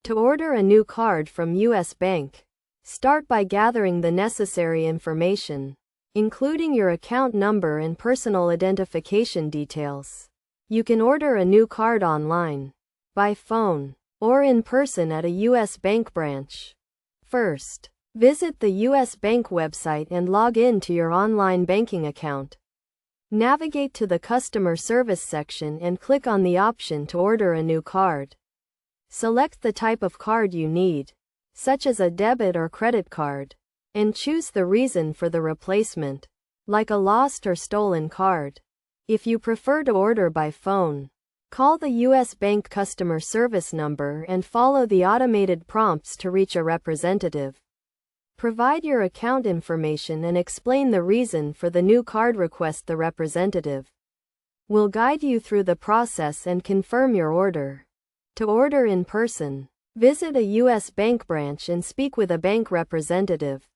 To order a new card from U.S. Bank, start by gathering the necessary information, including your account number and personal identification details. You can order a new card online, by phone, or in person at a U.S. Bank branch. First, visit the U.S. Bank website and log in to your online banking account. Navigate to the customer service section and click on the option to order a new card. Select the type of card you need, such as a debit or credit card, and choose the reason for the replacement, like a lost or stolen card. If you prefer to order by phone, call the U.S. Bank customer service number and follow the automated prompts to reach a representative. Provide your account information and explain the reason for the new card request. The representative will guide you through the process and confirm your order. To order in person, visit a U.S. Bank branch and speak with a bank representative.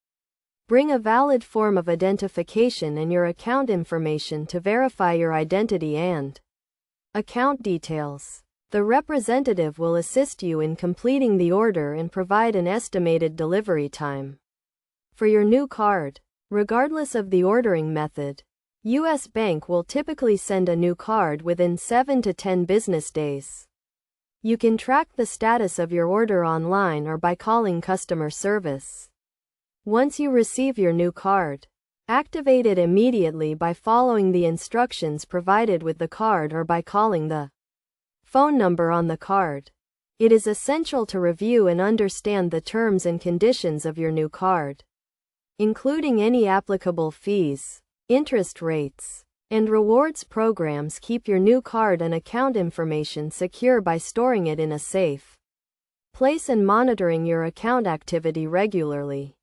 Bring a valid form of identification and your account information to verify your identity and account details. The representative will assist you in completing the order and provide an estimated delivery time for your new card. Regardless of the ordering method, U.S. Bank will typically send a new card within 7 to 10 business days. You can track the status of your order online or by calling customer service. Once you receive your new card, activate it immediately by following the instructions provided with the card or by calling the phone number on the card. It is essential to review and understand the terms and conditions of your new card, including any applicable fees, interest rates, and rewards programs. Keep your new card and account information secure by storing it in a safe place and monitoring your account activity regularly.